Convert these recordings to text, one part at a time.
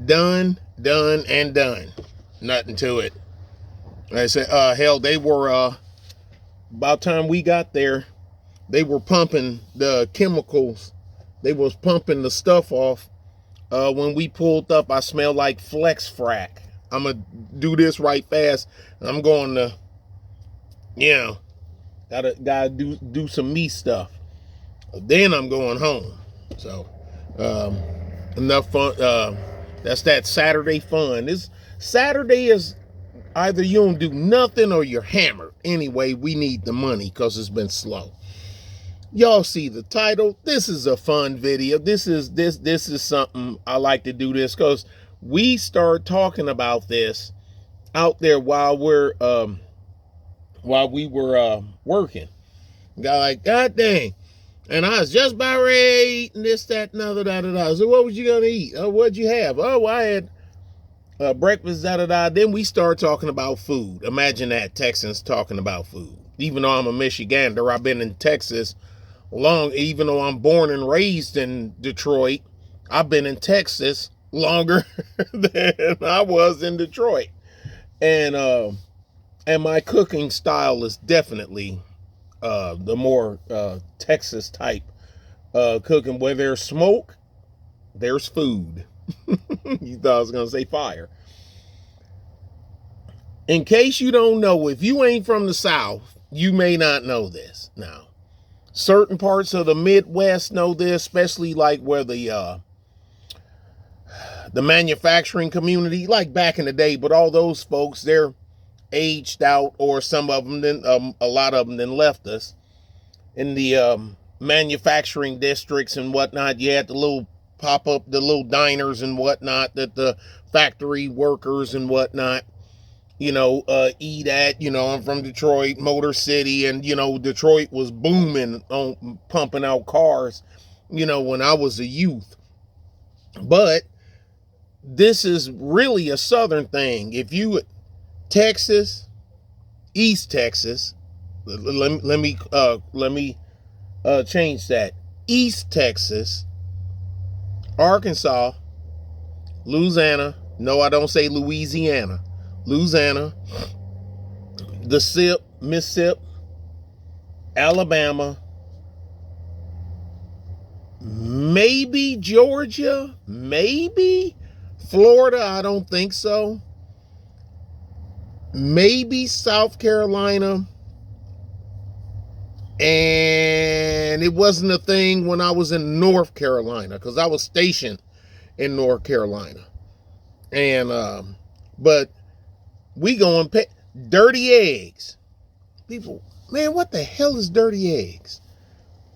Done, and done. Nothing to it. Like I said, hell, they were, about time we got there, they were pumping the chemicals. They was pumping the stuff off. When we pulled up, I smelled like Flex Frack. I'm going to do this right fast. I'm going to, gotta do some me stuff. Then I'm going home. So, enough fun. That's that Saturday fun. This Saturday is either you don't do nothing or you're hammered. Anyway, we need the money because it's been slow. Y'all see the title. This is a fun video. This is something I like to do this because we start talking about this out there while we were working. Got like, God dang. And I was just about ready eating this, that, and other, da-da-da. So what was you going to eat? Oh, what'd you have? Oh, I had breakfast, da-da-da. Then we start talking about food. Imagine that, Texans talking about food. Even though I'm a Michigander, I've been in Texas long. Even though I'm born and raised in Detroit, I've been in Texas longer than I was in Detroit. And my cooking style is definitely the more Texas type cooking. Where there's smoke, there's food. You thought I was going to say fire. In case you don't know, if you ain't from the South, you may not know this. Now, certain parts of the Midwest know this, especially like where the manufacturing community, like back in the day, but all those folks, they're aged out, or some of them, then a lot of them then left us. In the manufacturing districts and whatnot, you had the little pop up, the little diners and whatnot that the factory workers and whatnot, eat at. I'm from Detroit, Motor City, and Detroit was booming on pumping out cars, when I was a youth. But this is really a Southern thing. If you Texas, East Texas, let me change that. East Texas, Arkansas, Louisiana. No, I don't say Louisiana. Louisiana, the SIP, Mississippi, Alabama, maybe Georgia, maybe Florida. I don't think so. Maybe South Carolina. And it wasn't a thing when I was in North Carolina, because I was stationed in North Carolina. And but we going dirty eggs. People, man, what the hell is dirty eggs?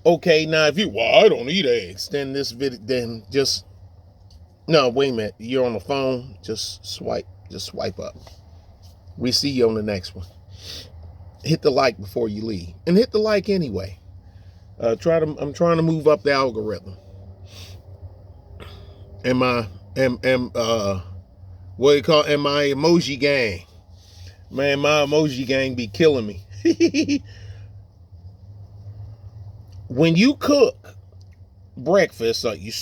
Okay, now if I don't eat eggs, then this video, then just, no, wait a minute. You're on the phone, just swipe up. We see you on the next one. Hit the like before you leave, and hit the like anyway. I'm trying to move up the algorithm. And my what do you call it? And my emoji gang, man, my emoji gang be killing me. When you cook breakfast, like you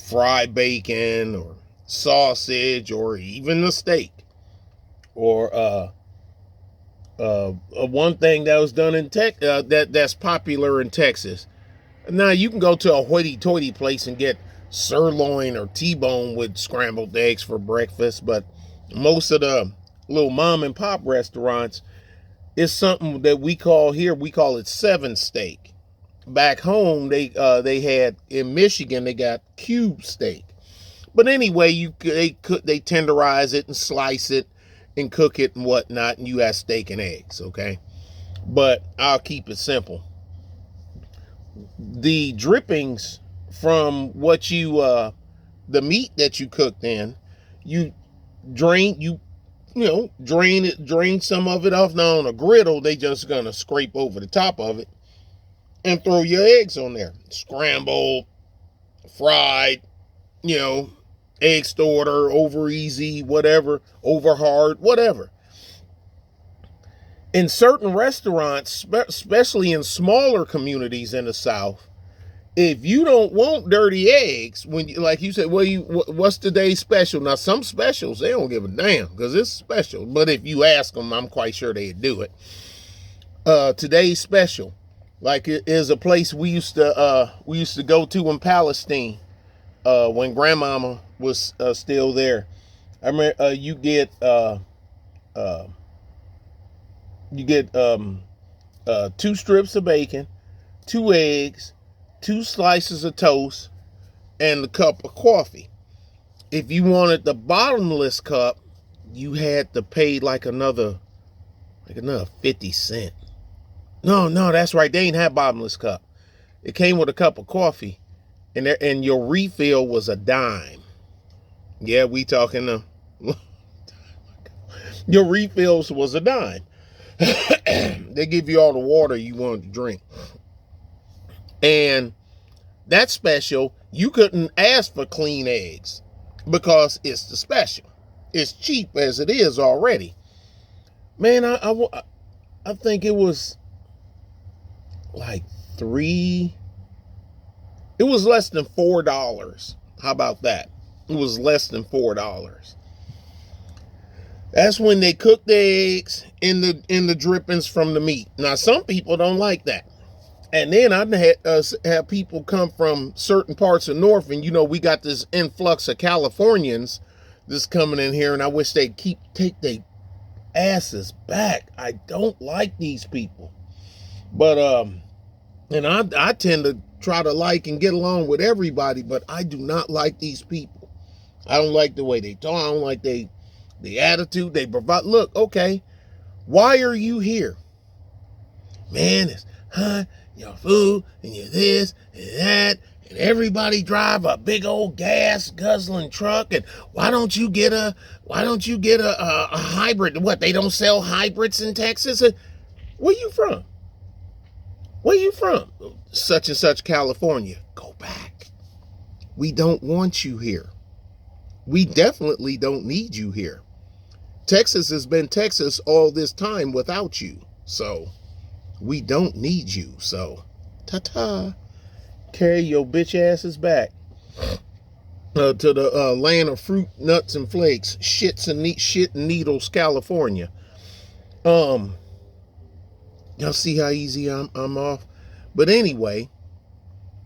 fry bacon or sausage or even a steak, or one thing that was done in that's popular in Texas. Now you can go to a hoity-toity place and get sirloin or T-bone with scrambled eggs for breakfast, but most of the little mom and pop restaurants is something that we call it seven steak. Back home, they had in Michigan, they got cube steak. But anyway, they tenderize it and slice it and cook it and whatnot, and you have steak and eggs, okay? But I'll keep it simple. The drippings from what the meat that you cooked in, you drain some of it off. Now on a griddle, they just gonna scrape over the top of it and throw your eggs on there. Scrambled, fried, egg starter, over easy, whatever, over hard, whatever. In certain restaurants, especially in smaller communities in the South, if you don't want dirty eggs, when you, like you said, well, what's today's special? Now, some specials, they don't give a damn because it's special. But if you ask them, I'm quite sure they'd do it. Today's special, like it is a place we used to go to in Palestine when Grandmama was still there. I remember you get 2 strips of bacon, 2 eggs, 2 slices of toast, and a cup of coffee. If you wanted the bottomless cup, you had to pay like another 50 cents. No, that's right. They ain't have bottomless cup. It came with a cup of coffee, and your refill was a dime. Yeah, we talking your refills was a dime. They give you all the water you wanted to drink. And that special, you couldn't ask for clean eggs because it's the special. It's cheap as it is already. Man, I think it was like it was less than $4. How about that? It was less than $4. That's when they cook the eggs in the drippings from the meat. Now, some people don't like that. And then I've had people come from certain parts of North, and we got this influx of Californians that's coming in here, and I wish they'd take their asses back. I don't like these people. But and I tend to try to like and get along with everybody, but I do not like these people. I don't like the way they talk. I don't like the attitude they provide. Look, okay, why are you here? Man, it's your food and your this and that, and everybody drive a big old gas guzzling truck. And why don't you get a hybrid? What, they don't sell hybrids in Texas? Where you from? Such and such, California. Go back. We don't want you here. We definitely don't need you here. Texas has been Texas all this time without you. So we don't need you. So ta-ta. Carry your bitch asses back to the land of fruit, nuts, and flakes. Shit and needles, California. Y'all see how easy I'm off? But anyway,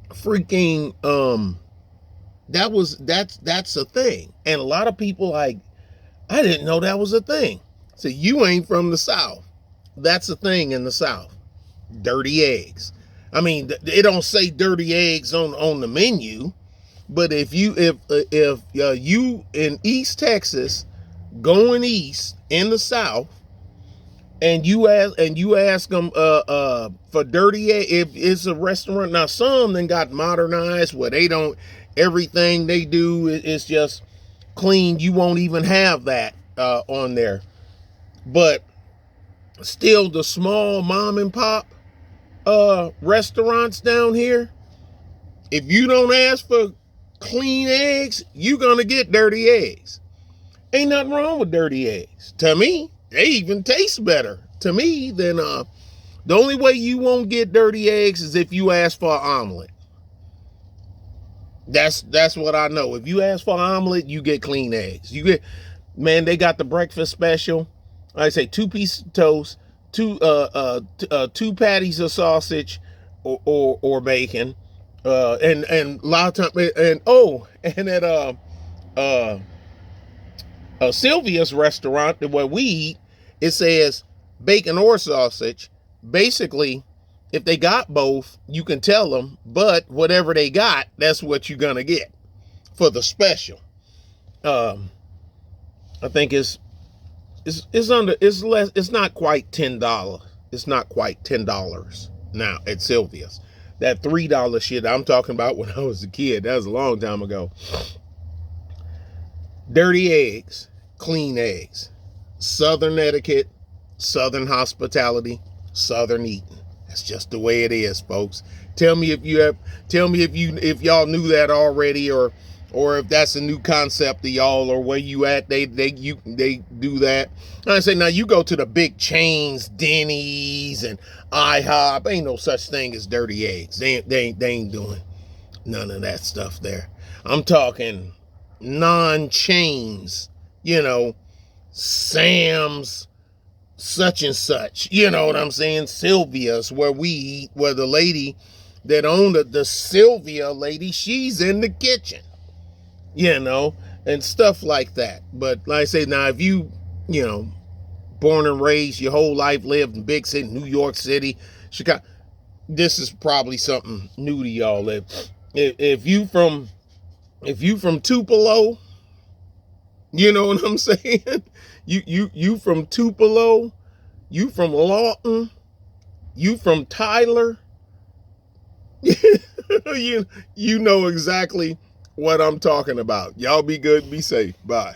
freaking that's a thing. And a lot of people like, I didn't know that was a thing. So you ain't from the South. That's a thing in the South. Dirty eggs. I mean, they don't say dirty eggs on the menu, but if you in East Texas, going east in the South, and you ask them for dirty egg, if it's a restaurant. Now some then got modernized where they don't, everything they do is just clean. You won't even have that on there. But still, the small mom and pop restaurants down here, if you don't ask for clean eggs, you're gonna get dirty eggs. Ain't nothing wrong with dirty eggs. To me, they even taste better to me than the only way you won't get dirty eggs is if you ask for an omelet. That's what I know. If you ask for an omelet, you get clean eggs. Man, they got the breakfast special. I say 2 pieces of toast, 2 patties of sausage or bacon, and a lot of time, and at Sylvia's restaurant where we eat, it says bacon or sausage. Basically, if they got both, you can tell them, but whatever they got, that's what you're gonna get for the special. I think it's less. It's not quite $10. It's not quite $10 now at Sylvia's. That $3 shit I'm talking about when I was a kid, that was a long time ago. Dirty eggs, clean eggs. Southern etiquette, Southern hospitality, Southern eating. That's just the way it is, folks. Tell me if y'all knew that already, or if that's a new concept to y'all, or where you at. They do that. I say, now you go to the big chains, Denny's and IHOP. Ain't no such thing as dirty eggs. They ain't doing. None of that stuff there. I'm talking non-chains, you know, Sam's, such and such. You know what I'm saying? Sylvia's, where we eat, where the lady that owned the Sylvia lady, she's in the kitchen, you know, and stuff like that. But like I say, now if you know, born and raised your whole life, lived in big city, New York City, Chicago, this is probably something new to y'all. If you from Tupelo, you know what I'm saying? You from Tupelo, you from Lawton, you from Tyler, you know exactly what I'm talking about. Y'all be good, be safe. Bye.